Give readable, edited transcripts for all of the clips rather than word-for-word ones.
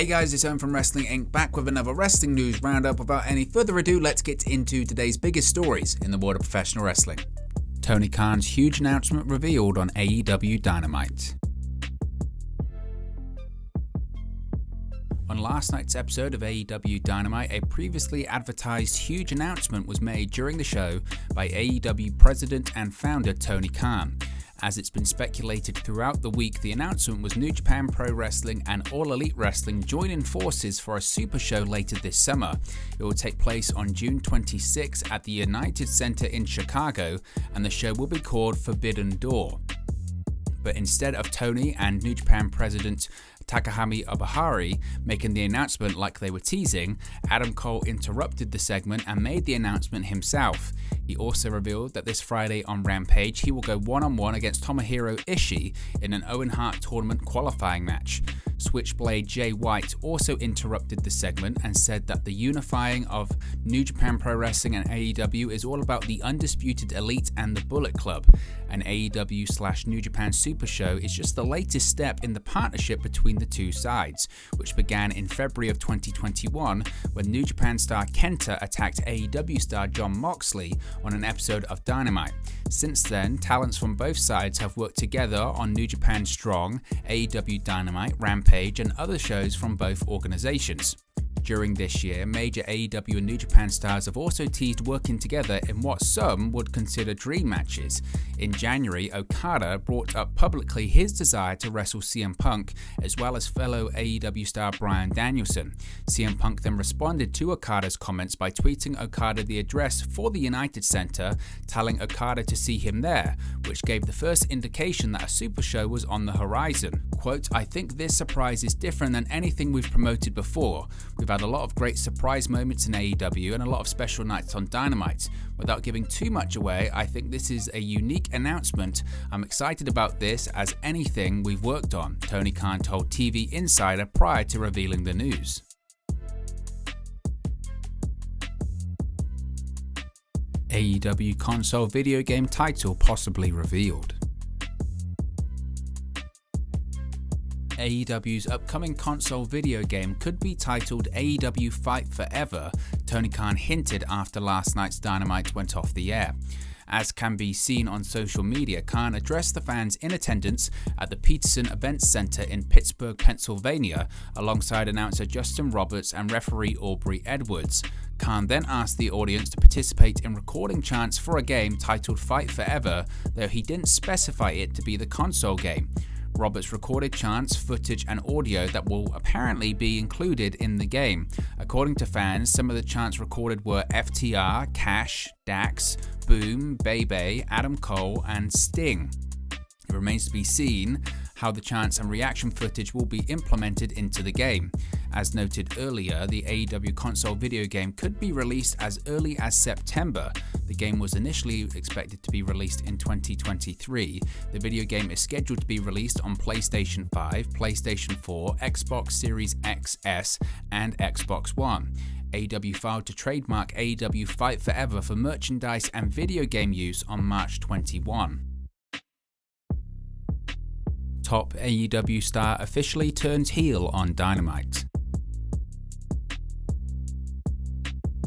Hey guys, it's Owen from Wrestling Inc. back with another wrestling news roundup. Without any further ado, let's get into today's biggest stories in the world of professional wrestling. Tony Khan's huge announcement revealed on AEW Dynamite. On last night's episode of AEW Dynamite, a previously advertised huge announcement was made during the show by AEW president and founder Tony Khan. As it's been speculated throughout the week, the announcement was New Japan Pro Wrestling and All Elite Wrestling joining forces for a super show later this summer. It will take place on June 26 at the United Center in Chicago, and the show will be called Forbidden Door. But instead of Tony and New Japan president Takahami Obahari making the announcement like they were teasing, Adam Cole interrupted the segment and made the announcement himself. He also revealed that this Friday on Rampage he will go one-on-one against Tomohiro Ishii in an Owen Hart tournament qualifying match. Switchblade Jay White also interrupted the segment and said that the unifying of New Japan Pro Wrestling and AEW is all about the Undisputed Elite and the Bullet Club. An AEW/New Japan Super Show is just the latest step in the partnership between the two sides, which began in February of 2021 when New Japan star Kenta attacked AEW star Jon Moxley on an episode of Dynamite. Since then, talents from both sides have worked together on New Japan Strong, AEW Dynamite, Rampage, and other shows from both organizations. During this year, major AEW and New Japan stars have also teased working together in what some would consider dream matches. In January, Okada brought up publicly his desire to wrestle CM Punk, as well as fellow AEW star Bryan Danielson. CM Punk then responded to Okada's comments by tweeting Okada the address for the United Center, telling Okada to see him there, which gave the first indication that a super show was on the horizon. Quote, "I think this surprise is different than anything we've promoted before. We've had a lot of great surprise moments in AEW and a lot of special nights on Dynamite. Without giving too much away, I think this is a unique announcement. I'm excited about this as anything we've worked on," Tony Khan told TV Insider prior to revealing the news. AEW console video game title possibly revealed. AEW's upcoming console video game could be titled AEW Fight Forever, Tony Khan hinted after last night's Dynamite went off the air. As can be seen on social media, Khan addressed the fans in attendance at the Peterson Events Center in Pittsburgh, Pennsylvania, alongside announcer Justin Roberts and referee Aubrey Edwards. Khan then asked the audience to participate in recording chants for a game titled Fight Forever, though he didn't specify it to be the console game. Roberts recorded chants, footage, and audio that will apparently be included in the game. According to fans, some of the chants recorded were FTR, Cash, Dax, Boom, Bebe, Adam Cole, and Sting. It remains to be seen how the chants and reaction footage will be implemented into the game. As noted earlier, the AEW console video game could be released as early as September. The game was initially expected to be released in 2023. The video game is scheduled to be released on PlayStation 5, PlayStation 4, Xbox Series XS, and Xbox One. AEW filed to trademark AEW Fight Forever for merchandise and video game use on March 21. Top AEW star officially turns heel on Dynamite.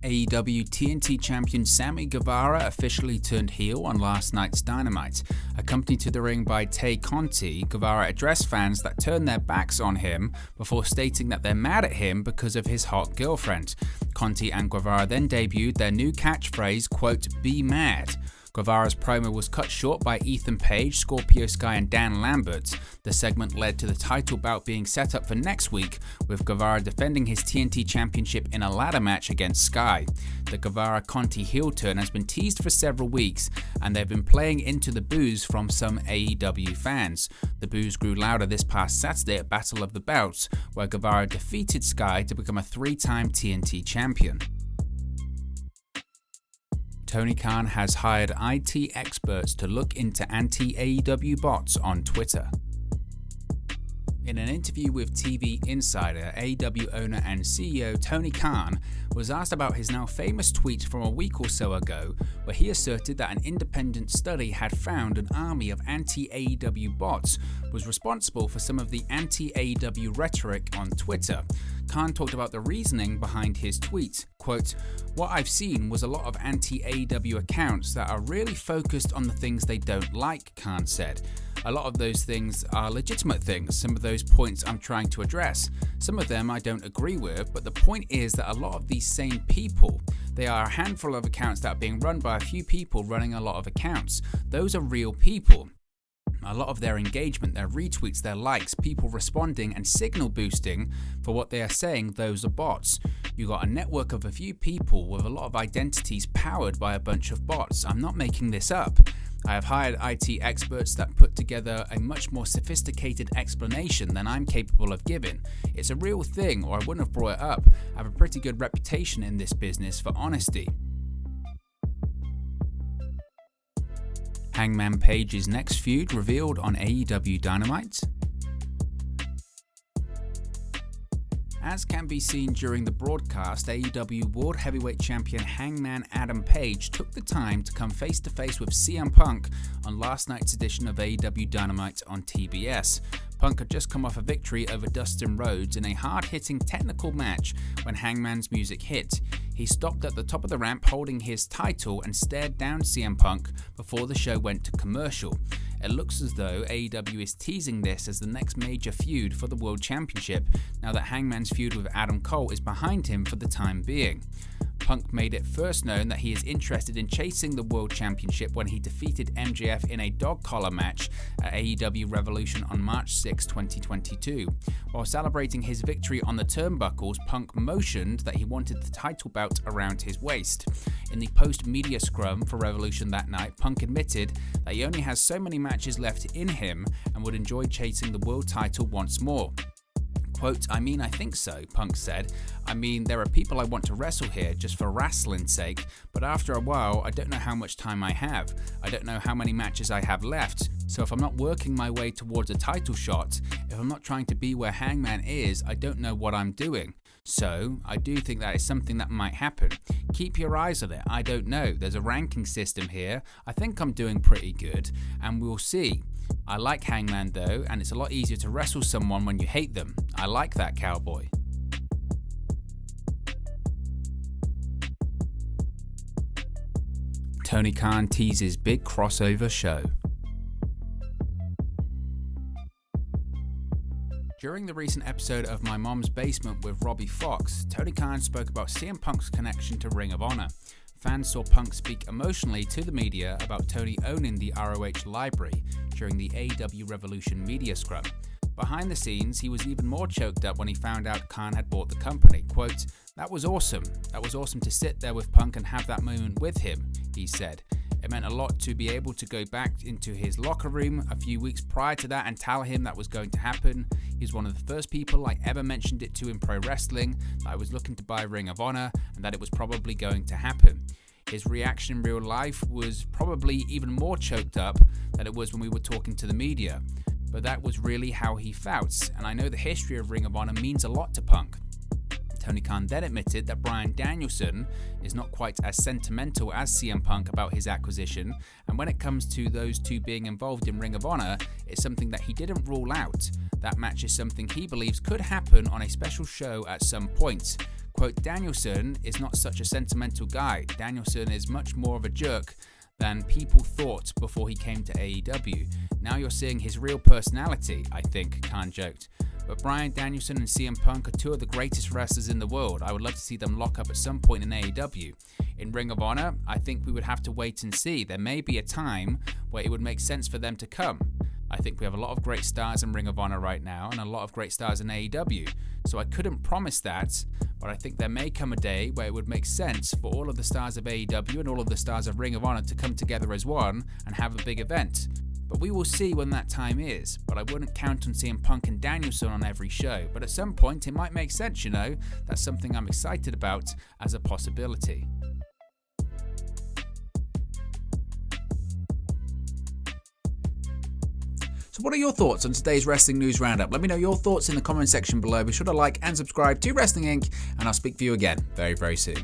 AEW TNT champion Sammy Guevara officially turned heel on last night's Dynamite. Accompanied to the ring by Tay Conti, Guevara addressed fans that turned their backs on him before stating that they're mad at him because of his hot girlfriend. Conti and Guevara then debuted their new catchphrase, quote, "Be mad." Guevara's promo was cut short by Ethan Page, Scorpio Sky, and Dan Lambert. The segment led to the title bout being set up for next week, with Guevara defending his TNT Championship in a ladder match against Sky. The Guevara-Conti heel turn has been teased for several weeks, and they've been playing into the boos from some AEW fans. The boos grew louder this past Saturday at Battle of the Belts, where Guevara defeated Sky to become a three-time TNT champion. Tony Khan has hired IT experts to look into anti-AEW bots on Twitter. In an interview with TV Insider, AEW owner and CEO Tony Khan was asked about his now famous tweet from a week or so ago, where he asserted that an independent study had found an army of anti-AEW bots was responsible for some of the anti-AEW rhetoric on Twitter. Khan talked about the reasoning behind his tweet. Quote, "What I've seen was a lot of anti-AEW accounts that are really focused on the things they don't like," Khan said. A lot of those things are legitimate things. Some of those points I'm trying to address. Some of them I don't agree with, but the point is that a lot of these same people, they are a handful of accounts that are being run by a few people running a lot of accounts. Those are real people. A lot of their engagement, their retweets, their likes, people responding and signal boosting for what they are saying, those are bots. You got a network of a few people with a lot of identities powered by a bunch of bots. I'm not making this up. I have hired IT experts that put together a much more sophisticated explanation than I'm capable of giving. It's a real thing, or I wouldn't have brought it up. I have a pretty good reputation in this business for honesty. Hangman Page's next feud revealed on AEW Dynamite. As can be seen during the broadcast, AEW World Heavyweight Champion Hangman Adam Page took the time to come face to face with CM Punk on last night's edition of AEW Dynamite on TBS. Punk had just come off a victory over Dustin Rhodes in a hard-hitting technical match when Hangman's music hit. He stopped at the top of the ramp holding his title and stared down CM Punk before the show went to commercial. It looks as though AEW is teasing this as the next major feud for the World Championship, now that Hangman's feud with Adam Cole is behind him for the time being. Punk made it first known that he is interested in chasing the World Championship when he defeated MJF in a dog collar match at AEW Revolution on March 6, 2022. While celebrating his victory on the turnbuckles, Punk motioned that he wanted the title belt around his waist. In the post-media scrum for Revolution that night, Punk admitted that he only has so many matches left in him and would enjoy chasing the world title once more. Quote, "I mean, I think so," Punk said. "I mean, there are people I want to wrestle here just for wrestling's sake, but after a while, I don't know how much time I have. I don't know how many matches I have left. So if I'm not working my way towards a title shot, if I'm not trying to be where Hangman is, I don't know what I'm doing. So I do think that is something that might happen. Keep your eyes on it. I don't know. There's a ranking system here. I think I'm doing pretty good, and we'll see. I like Hangman though, and it's a lot easier to wrestle someone when you hate them. I like that, cowboy." Tony Khan teases big crossover show. During the recent episode of My Mom's Basement with Robbie Fox, Tony Khan spoke about CM Punk's connection to Ring of Honor. Fans saw Punk speak emotionally to the media about Tony owning the ROH library during the AEW Revolution media scrum. Behind the scenes, he was even more choked up when he found out Khan had bought the company. Quote, "That was awesome. That was awesome to sit there with Punk and have that moment with him," he said. "It meant a lot to be able to go back into his locker room a few weeks prior to that and tell him that was going to happen. He's one of the first people I ever mentioned it to in pro wrestling, that I was looking to buy Ring of Honor and that it was probably going to happen." His reaction in real life was probably even more choked up than it was when we were talking to the media. But that was really how he felt, and I know the history of Ring of Honor means a lot to Punk. Tony Khan then admitted that Bryan Danielson is not quite as sentimental as CM Punk about his acquisition, and when it comes to those two being involved in Ring of Honor, it's something that he didn't rule out. That match is something he believes could happen on a special show at some point. Quote, "Danielson is not such a sentimental guy. Danielson is much more of a jerk than people thought before he came to AEW. Now you're seeing his real personality, I think," Khan joked. But Bryan Danielson and CM Punk are two of the greatest wrestlers in the world. I would love to see them lock up at some point in AEW. In Ring of Honor, I think we would have to wait and see. There may be a time where it would make sense for them to come. I think we have a lot of great stars in Ring of Honor right now and a lot of great stars in AEW. So I couldn't promise that, but I think there may come a day where it would make sense for all of the stars of AEW and all of the stars of Ring of Honor to come together as one and have a big event. But we will see when that time is. But I wouldn't count on seeing Punk and Danielson on every show. But at some point it might make sense, you know. That's something I'm excited about as a possibility. So what are your thoughts on today's Wrestling News Roundup? Let me know your thoughts in the comment section below. Be sure to like and subscribe to Wrestling Inc. and I'll speak to you again very, very soon.